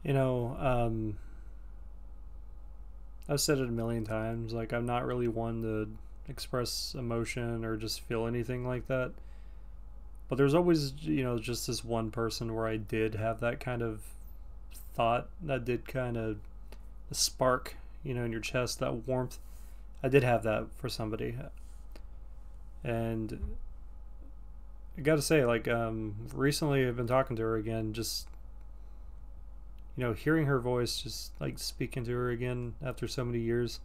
You know, I've said it a million times. Like, I'm not really one to express emotion or just feel anything like that. But there's always, just this one person where I did have that kind of thought, that did kind of spark, in your chest, that warmth. I did have that for somebody. And I gotta say, like, recently I've been talking to her again, just, hearing her voice, just like speaking to her again after so many years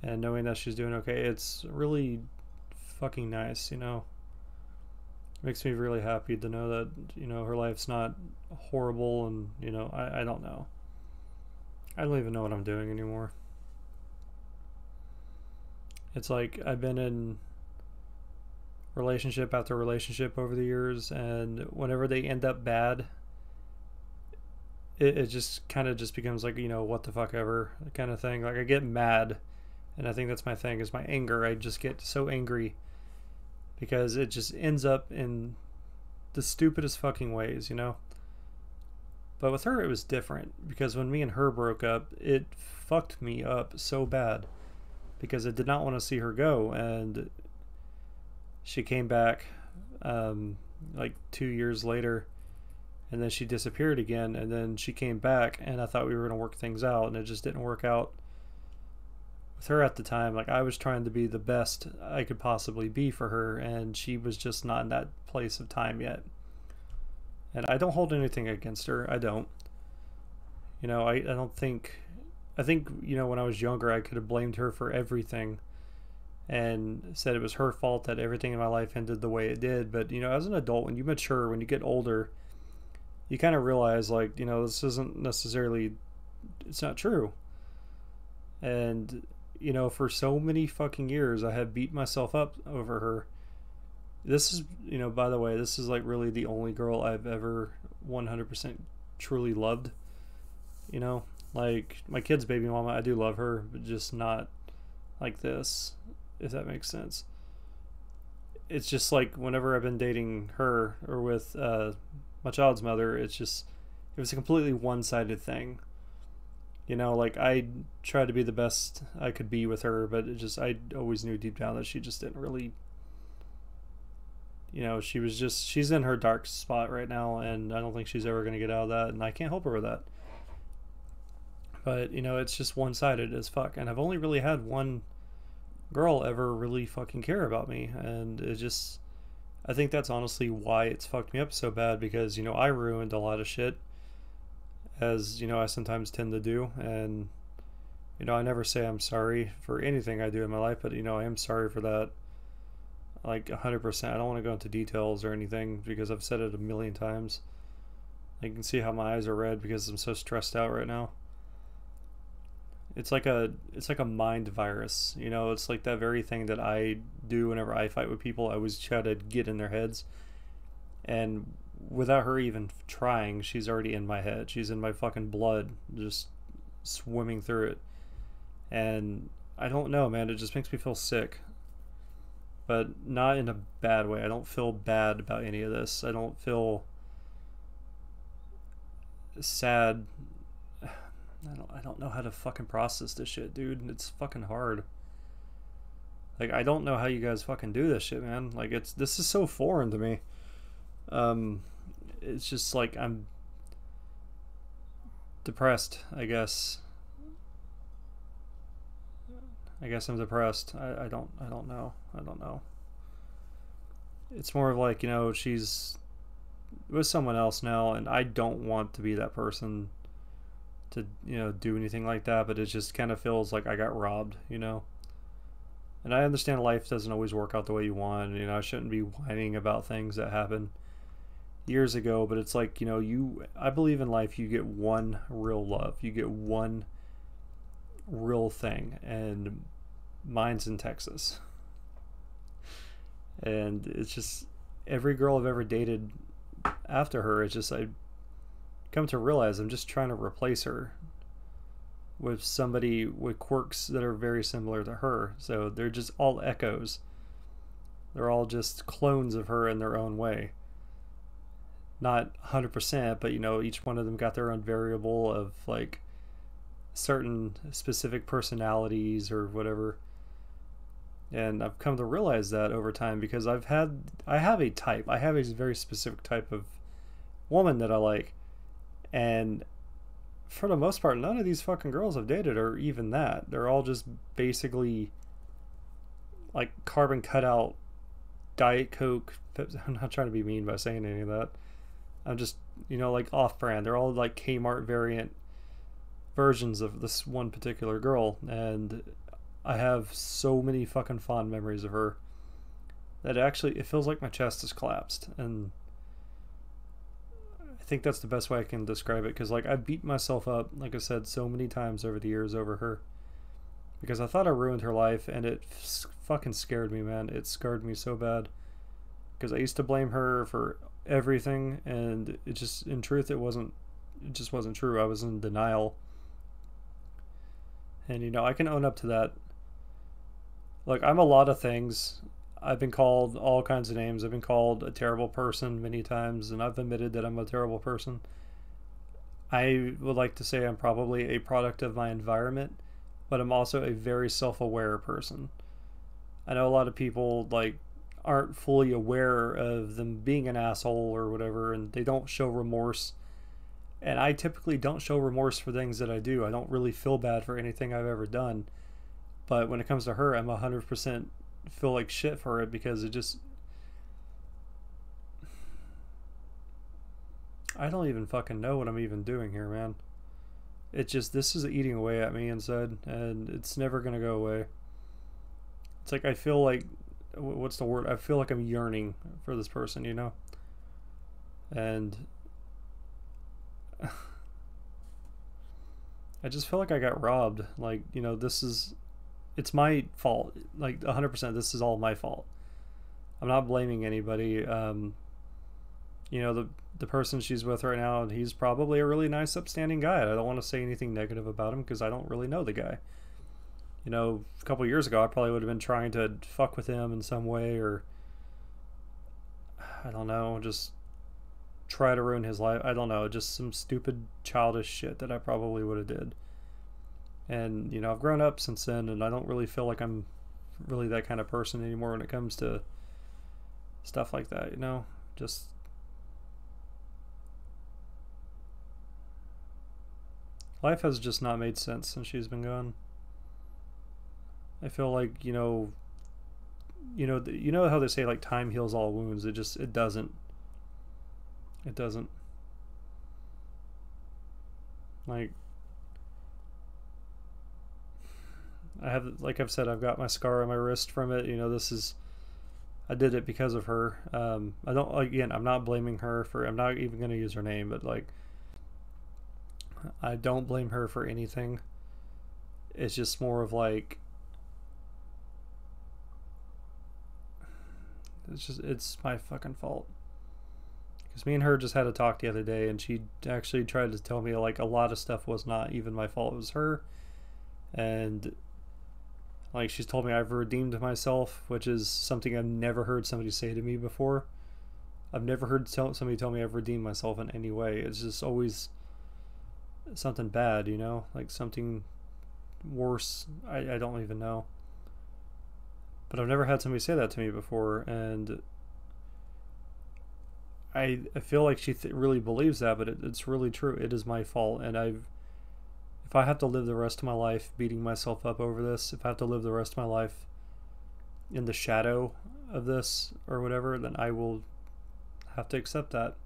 and knowing that she's doing okay. It's really fucking nice. It makes me really happy to know that, her life's not horrible and, I don't know. I don't even know what I'm doing anymore. It's like I've been in relationship after relationship over the years, and whenever they end up bad, it just kind of just becomes like, what the fuck ever kind of thing. Like, I get mad, and I think that's my thing, is my anger. I just get so angry because it just ends up in the stupidest fucking ways. But with her, it was different because when me and her broke up, it fucked me up so bad because I did not want to see her go. And she came back like 2 years later, and then she disappeared again. And then she came back, and I thought we were going to work things out, and it just didn't work out with her at the time. Like, I was trying to be the best I could possibly be for her, and she was just not in that place of time yet. And I don't hold anything against her. I don't. I don't think. I think, when I was younger, I could have blamed her for everything and said it was her fault that everything in my life ended the way it did. But, as an adult, when you mature, when you get older, you kind of realize, like, this isn't necessarily, it's not true. And, for so many fucking years, I have beat myself up over her. This is, by the way, this is like really the only girl I've ever 100% truly loved. Like my kid's baby mama, I do love her, but just not like this, if that makes sense. It's just like whenever I've been dating her or with my child's mother, it was a completely one-sided thing. Like, I tried to be the best I could be with her, but I always knew deep down that she just didn't really, she's in her dark spot right now, and I don't think she's ever going to get out of that, and I can't help her with that. But, it's just one-sided as fuck, and I've only really had one girl ever really fucking care about me, and I think that's honestly why it's fucked me up so bad, because, I ruined a lot of shit, as, I sometimes tend to do, and, I never say I'm sorry for anything I do in my life, but, I am sorry for that, like 100%. I don't want to go into details or anything because I've said it a million times. You can see how my eyes are red because I'm so stressed out right now. It's like a mind virus, it's like that very thing that I do whenever I fight with people. I always try to get in their heads, and without her even trying, she's already in my head. She's in my fucking blood, just swimming through it. And I don't know, man, it just makes me feel sick, but not in a bad way. I don't feel bad about any of this. I don't feel sad. I don't know how to fucking process this shit, dude. It's fucking hard. Like, I don't know how you guys fucking do this shit, man. Like, this is so foreign to me. It's just like I'm depressed, I guess. I guess I'm depressed. I don't know. I don't know. It's more of like, she's with someone else now, and I don't want to be that person to, do anything like that, but it just kind of feels like I got robbed. And I understand life doesn't always work out the way you want. I shouldn't be whining about things that happened years ago, but it's like, I believe in life, you get one real love. You get one real thing, and mine's in Texas. And it's just every girl I've ever dated after her, it's just I come to realize I'm just trying to replace her with somebody with quirks that are very similar to her. So they're just all echoes. They're all just clones of her in their own way. not 100%, but you know, each one of them got their own variable of like certain specific personalities or whatever. And I've come to realize that over time because I have a type. I have a very specific type of woman that I like. And for the most part, none of these fucking girls I've dated are even that. They're all just basically like carbon cutout Diet Coke. I'm not trying to be mean by saying any of that. I'm just, you know, like off brand. They're all like Kmart variant versions of this one particular girl. And I have so many fucking fond memories of her that actually it feels like my chest has collapsed. And I think that's the best way I can describe it, because like I beat myself up, like I said, so many times over the years over her because I thought I ruined her life, and it fucking scared me, man. It scarred me so bad because I used to blame her for everything, and it just, in truth, it just wasn't true. I was in denial. And you know, I can own up to that. Like, I'm a lot of things. I've been called all kinds of names. I've been called a terrible person many times, and I've admitted that I'm a terrible person. I would like to say I'm probably a product of my environment, but I'm also a very self-aware person. I know a lot of people like aren't fully aware of them being an asshole or whatever, and they don't show remorse. And I typically don't show remorse for things that I do. I don't really feel bad for anything I've ever done. But when it comes to her, I'm 100% feel like shit for it because it just... I don't even fucking know what I'm even doing here, man. It just, this is eating away at me inside, and it's never gonna go away. It's like I feel like, what's the word? I feel like I'm yearning for this person, you know? And I just feel like I got robbed. Like, you know, it's my fault. Like 100%, this is all my fault. I'm not blaming anybody. You know, the person she's with right now, he's probably a really nice, upstanding guy. I don't want to say anything negative about him because I don't really know the guy. You know, a couple years ago, I probably would have been trying to fuck with him in some way, or I don't know, just try to ruin his life. I don't know, just some stupid childish shit that I probably would have did. And you know, I've grown up since then, and I don't really feel like I'm really that kind of person anymore when it comes to stuff like that, you know? Just life has just not made sense since she's been gone. I feel like, you know how they say like time heals all wounds. It doesn't. It doesn't. Like, like I've said, I've got my scar on my wrist from it. You know, I did it because of her. I'm not blaming her for, I'm not even going to use her name, but like, I don't blame her for anything. It's just more of like, it's my fucking fault. Because me and her just had a talk the other day, and she actually tried to tell me like a lot of stuff was not even my fault. It was her. And like, she's told me I've redeemed myself, which is something I've never heard somebody say to me before. I've never heard somebody tell me I've redeemed myself in any way. It's just always something bad, you know? Like something worse. I don't even know. But I've never had somebody say that to me before, and I feel like she really believes that, but it's really true. It is my fault, and if I have to live the rest of my life beating myself up over this, if I have to live the rest of my life in the shadow of this or whatever, then I will have to accept that.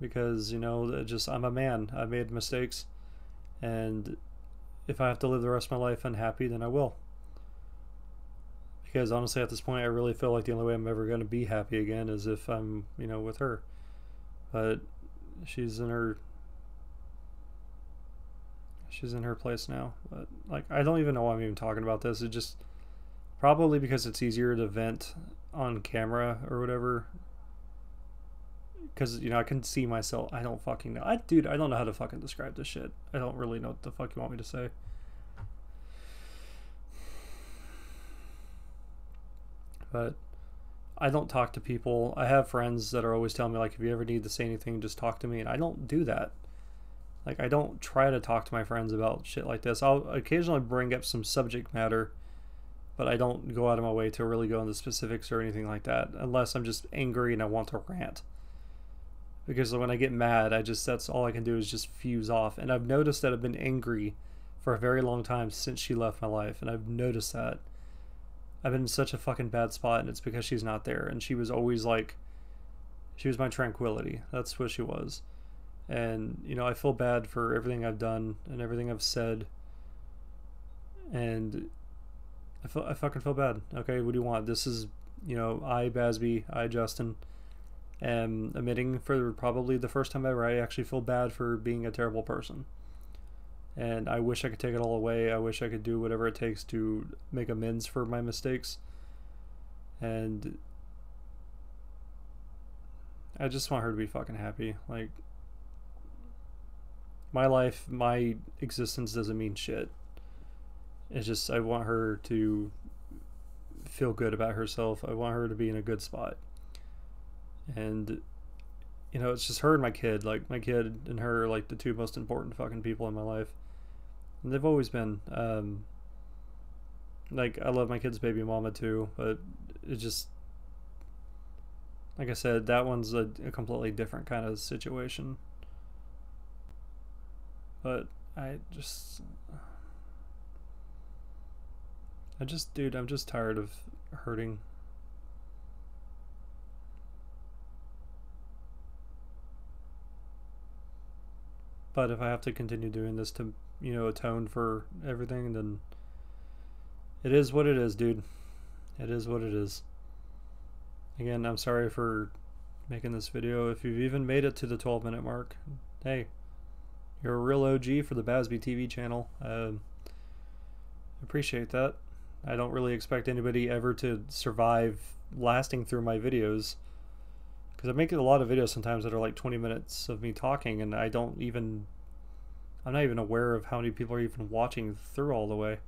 Because, you know, I'm a man. I made mistakes, and if I have to live the rest of my life unhappy, then I will. Because honestly, at this point, I really feel like the only way I'm ever going to be happy again is if I'm, you know, with her. But she's in her place now. But like, I don't even know why I'm even talking about this. It just probably because it's easier to vent on camera or whatever. Because, you know, I can see myself. I don't fucking know. I don't know how to fucking describe this shit. I don't really know what the fuck you want me to say. But I don't talk to people. I have friends that are always telling me, like, if you ever need to say anything, just talk to me. And I don't do that. Like, I don't try to talk to my friends about shit like this. I'll occasionally bring up some subject matter, but I don't go out of my way to really go into specifics or anything like that, unless I'm just angry and I want to rant. Because when I get mad, that's all I can do is just fuse off. And I've noticed that I've been angry for a very long time since she left my life, and I've noticed that. I've been in such a fucking bad spot, and it's because she's not there. And she was always like, she was my tranquility. That's what she was. And, you know, I feel bad for everything I've done and everything I've said. And I fucking feel bad. Okay, what do you want? This is, you know, I, Justin, am admitting for probably the first time ever, I actually feel bad for being a terrible person. And I wish I could take it all away. I wish I could do whatever it takes to make amends for my mistakes. And I just want her to be fucking happy. Like, my life, my existence doesn't mean shit. It's just, I want her to feel good about herself. I want her to be in a good spot. And, you know, it's just her and my kid. Like, my kid and her are like the two most important fucking people in my life. And they've always been. Like, I love my kid's baby mama too, but it just, like I said, that one's a completely different kind of situation. But dude, I'm just tired of hurting. But if I have to continue doing this to, you know, atone for everything, then it is what it is, dude. It is what it is. Again, I'm sorry for making this video. If you've even made it to the 12-minute mark, hey, you're a real OG for the BazzbeTV channel. Appreciate that. I don't really expect anybody ever to survive lasting through my videos, because I make a lot of videos sometimes that are like 20 minutes of me talking, and I'm not even aware of how many people are even watching through all the way.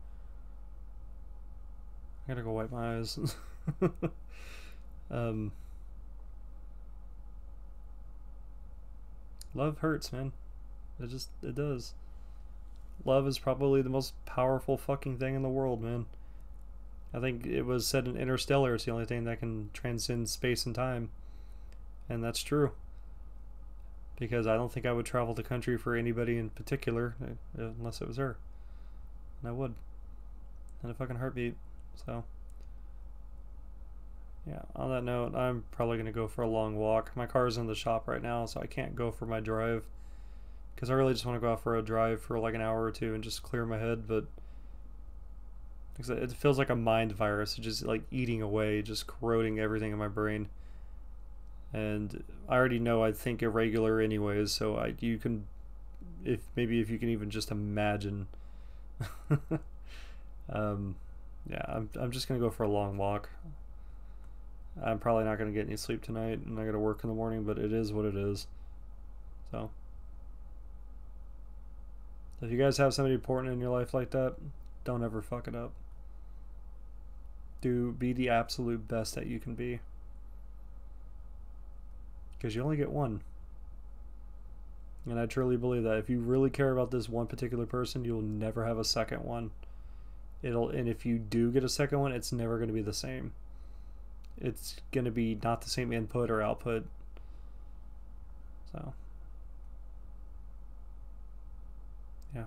I gotta go wipe my eyes. Love hurts, man. It does. Love is probably the most powerful fucking thing in the world, man. I think it was said in Interstellar, it's the only thing that can transcend space and time. And that's true. Because I don't think I would travel the country for anybody in particular, unless it was her. And I would. In a fucking heartbeat. So, yeah, on that note, I'm probably going to go for a long walk. My car's in the shop right now, so I can't go for my drive. Because I really just want to go out for a drive for like an hour or two and just clear my head, but it feels like a mind virus, just like eating away, just corroding everything in my brain. And I already know I think irregular anyways, so if you can even just imagine. Yeah, I'm just gonna go for a long walk. I'm probably not gonna get any sleep tonight, and I gotta work in the morning, but it is what it is. So if you guys have somebody important in your life like that, don't ever fuck it up. Be the absolute best that you can be, because you only get one. And I truly believe that if you really care about this one particular person, you'll never have a second one. And if you do get a second one, it's never going to be the same. It's going to be not the same input or output. So, yeah.